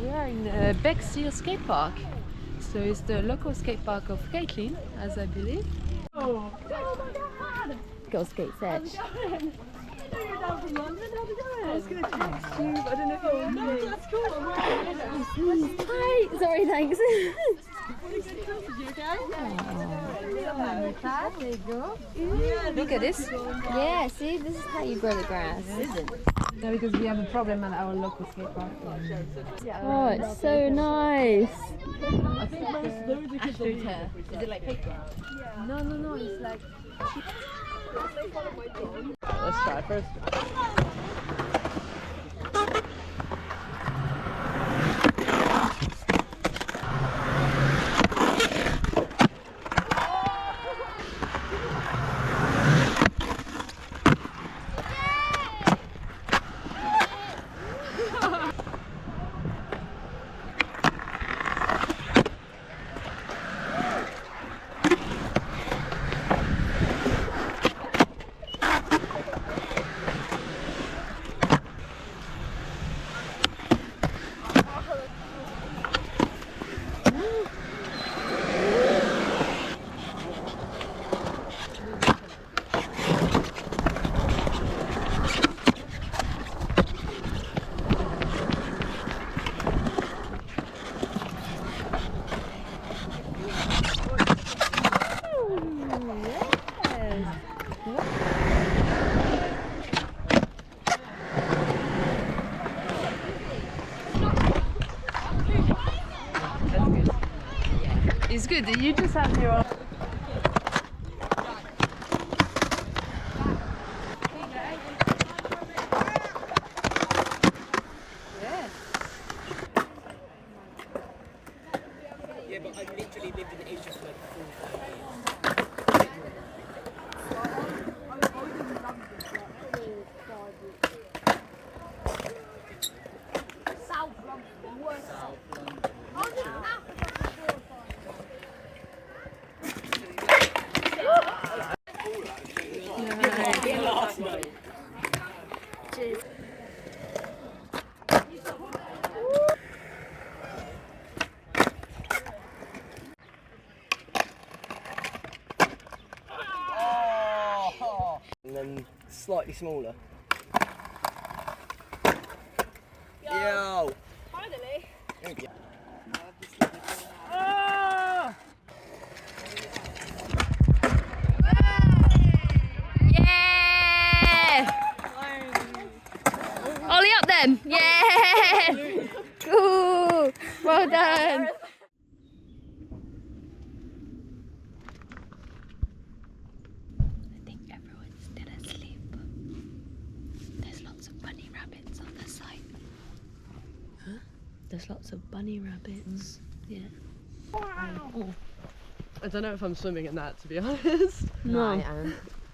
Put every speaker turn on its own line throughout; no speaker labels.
We are in Bexhill Skate Park. So it's the local skate park of Caitlin, as I believe.
Oh my god!
Girl Skate's Edge.
How's it going? I know you're down from London. How's it going? I was going to text you, but I don't know if you're on. No, that's cool.
Hi! Sorry, thanks.
You okay?
There you go. Look at this. Yeah, see, this is how you grow the grass.
No, because we have a problem at our local skate park.
Oh, it's so nice.
I think most loads of kids will be here.
Is it like paper?
No, it's like...
Let's try first.
It's good. You just have your own.
Yeah, but I literally lived in Asia for like 4 years. And then slightly smaller. Yo!
Finally!
Yeah! Ollie up then! Yeah! Cool! Well done! I think everyone's still asleep. There's lots of bunny rabbits on the site. Huh? There's lots of bunny rabbits. Yeah.
Wow! Oh. I don't know if I'm swimming in that, to be honest.
No.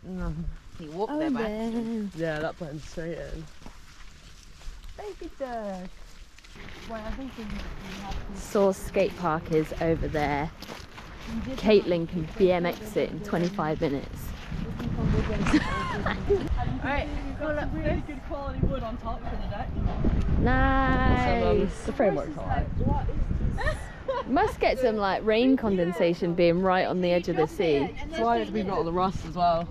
No. He walked
Oh,
there back.
yeah.
Yeah, that blends straight in.
Baby duck. Well, I think we have to...
Source Skate Park is over there. Caitlin can BMX it in 25 minutes.
Alright,
Got some really good quality wood on top for the deck.
Nice!
The framework's alright.
Must get some like rain condensation being right on the edge of the sea.
That's why we've got all the rust as well.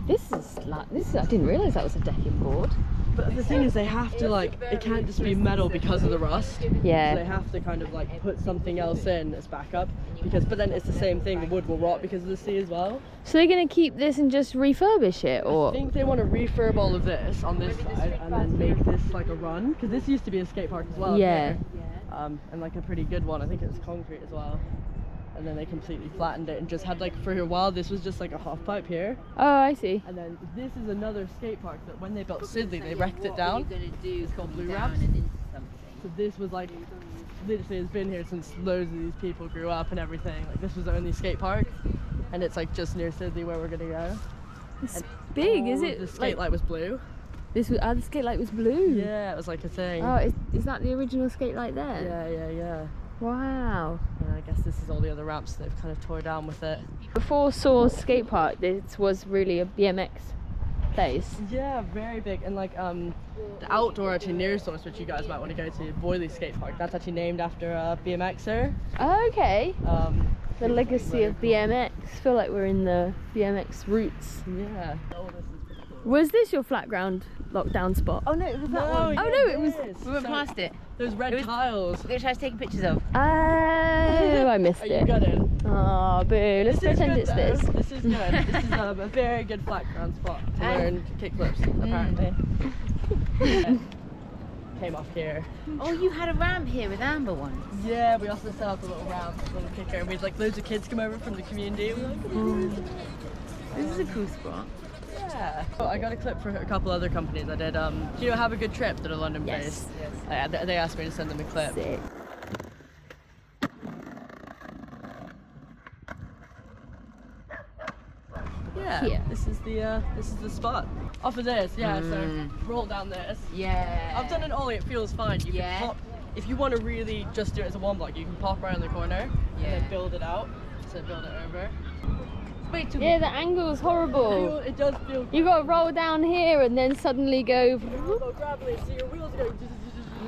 This is I didn't realise that was a decking board.
But the thing is, they have to it can't just be metal because of the rust.
Yeah.
So they have to kind of put something else in as backup, but then it's the same thing, the wood will rot because of the sea as well.
So they're going to keep this and just refurbish it, or?
I think they want to refurb all of this on this side and then make this like a run, because this used to be a skate park as well.
Yeah.
And like a pretty good one. I think it's concrete as well. And then they completely flattened it and just had for a while this was just like a half pipe here.
Oh, I see.
And then this is another skate park that when they built Sidley they wrecked it down. It's called Blue Wraps. So this was literally has been here since loads of these people grew up and everything. This was the only skate park, and it's just near Sidley where we're gonna go.
It's
And
big, is
all
it?
The skate light was blue.
This was, the skate light was blue.
Yeah, it was like a thing.
Oh, is that the original skate light there?
Yeah.
Wow.
And I guess this is all the other ramps they've kind of tore down with it.
Before Source Skate Park, this was really a BMX place.
Yeah, very big. And like the outdoor actually nearest us, which you guys might want to go to, Bexhill Skate Park. That's actually named after a BMXer.
Okay. The legacy of
very cool.
BMX. I feel like we're in the BMX roots.
Yeah.
Was this your flat ground lockdown spot?
Oh no, it was that
No,
one.
yeah,
Oh, no, it was-
this.
We went
So,
past it.
Those red tiles.
Which I was taking pictures of.
Oh, I missed
Are you
it.
gutted?
Oh, boo. Let's
This is
pretend
good,
it's
though.
this.
This is good. This is a very good flat ground spot to learn kickflips, apparently. Came off here.
Oh, you had a ramp here with Amber once.
Yeah, we also set up a little ramp, a little kicker, and we had like loads of kids come over from the community. We were like,
This is a cool spot.
yeah. Oh, I got a clip for a couple other companies. I did, you know, Have a Good Trip that are London based.
Yes.
They asked me to send them a clip.
Sick.
Yeah,
Here.
this is the spot. Off of this, yeah, so roll down this.
Yeah.
I've done an ollie, it feels fine. You
Yeah.
can pop, if you want to really just do it as a one block, you can pop right in the corner and
Yeah.
then build it out. So build it over.
Wait till
Yeah, the angle's horrible.
It does feel
You got to roll down here and then suddenly go.
a little gravelly, so your wheels are going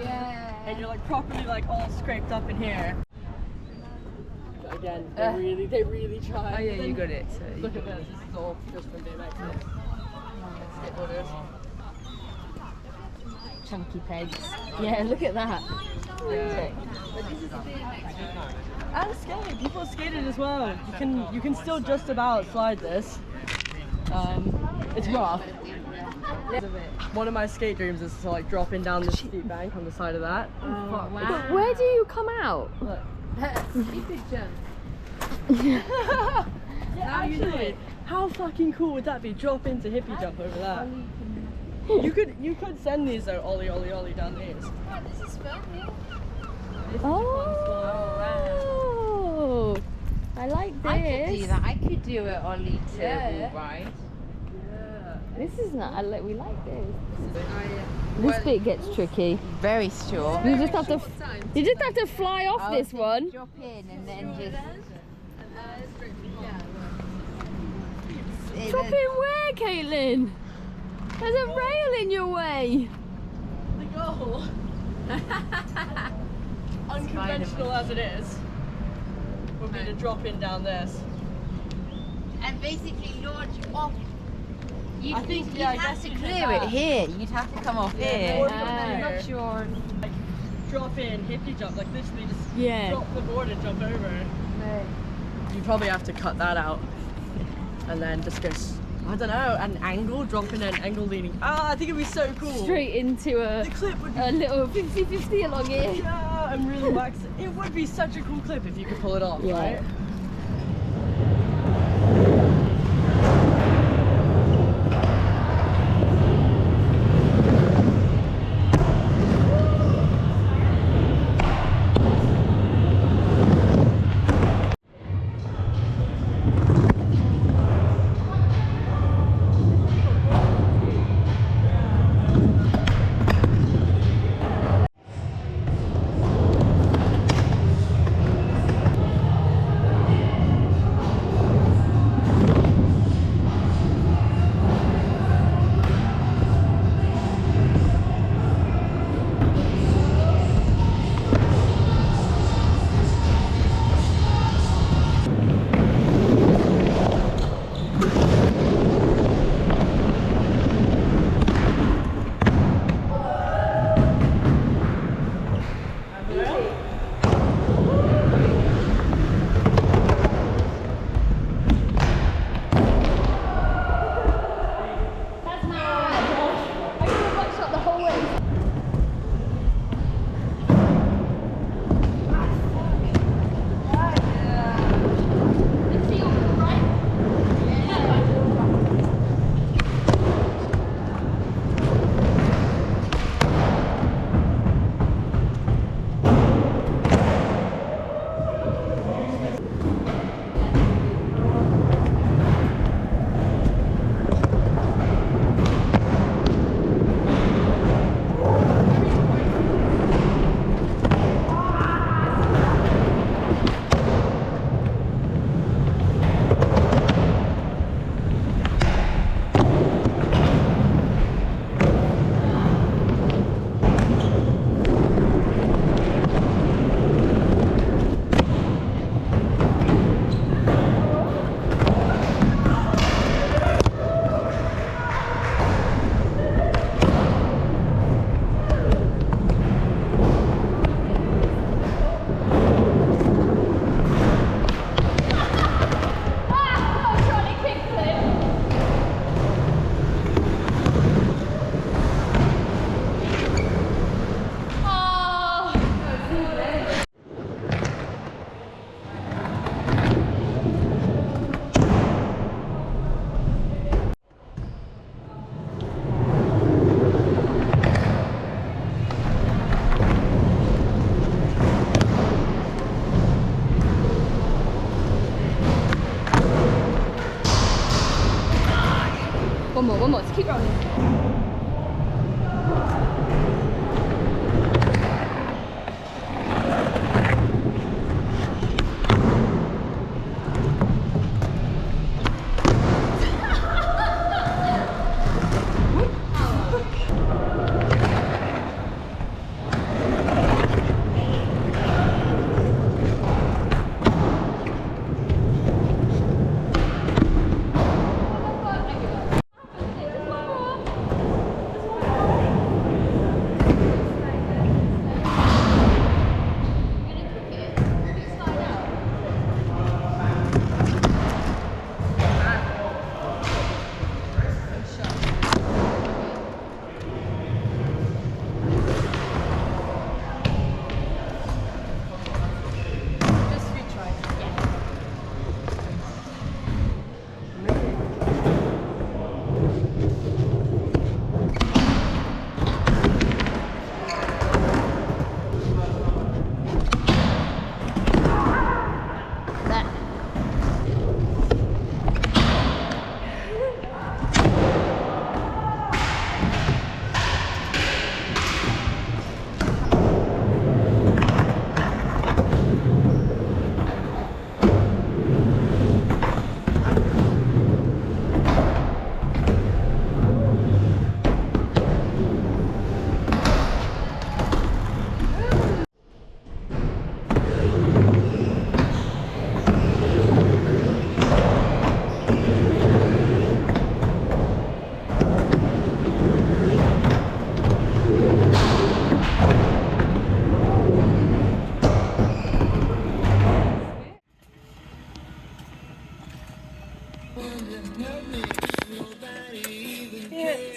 Yeah.
and you're like properly like all scraped up in here. Again, they really try.
Oh yeah,
Then
you got it. So
Look at this. This is all just from BMX. Skateboarders.
Chunky pegs. Yeah, look at that.
Yeah. And skating. People skated as well. You can still just about slide this. It's rough. One of my skate dreams is to like drop in down this steep bank on the side of that.
wow.
But where do you come out?
Look.
You could jump.
Yeah,
Now you know
actually,
it.
how fucking cool would that be? Drop into hippie jump over that. You could send these though, ollie down these.
This is fun.
Oh, I like this.
I could do that. I could do it ollie to
Yeah.
right.
Yeah.
This is not. We like this. This bit gets tricky.
Very sure.
You just have to fly off this one.
Drop in and then just.
Drop in where, Caitlin? There's a rail in your way.
The goal, unconventional as it is, would be to drop in down this.
And basically launch off. You'd
I think,
you'd
yeah, I
have
guess
to
you could
clear
have
it here. You'd have to come off here.
or
I'm
here.
not sure.
Like drop in, hippie jump, like literally just
Yeah.
drop the board and jump over. You probably have to cut that out, and then just go. I don't know, an angle, drop in an angle leaning. Ah, I think it'd be so cool.
Straight into
The clip would be.
a little 50-50 along here.
Yeah, I'm really waxed. It would be such a cool clip if you could pull it off,
Yeah.
right?
Just keep rolling.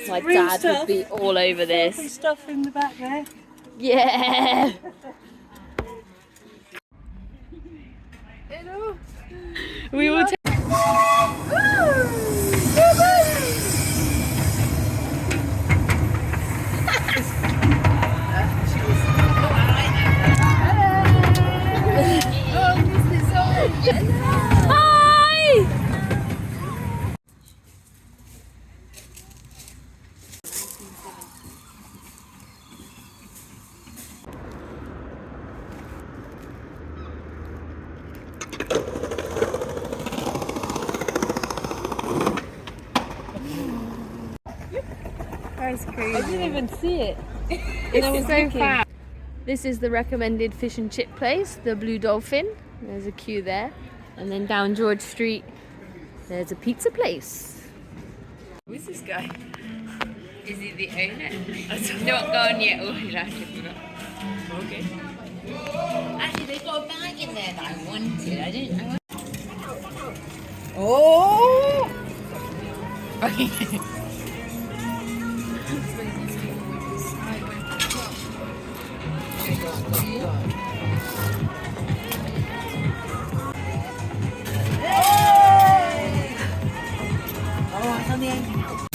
My dad would be all over this.
Stuff in the back there.
Yeah.
Hello.
We will take. Hi.
That's crazy.
I didn't even see it.
It's so fast. This is the recommended fish and chip place, the Blue Dolphin. There's a queue there. And then down George Street, there's a pizza place.
Who's this guy? Is he the owner? Not gone yet. Oh, he's actually forgot. Okay. Actually, they've got a bag in there that I wanted. I didn't. Oh! Okay. Oh, it's on the end.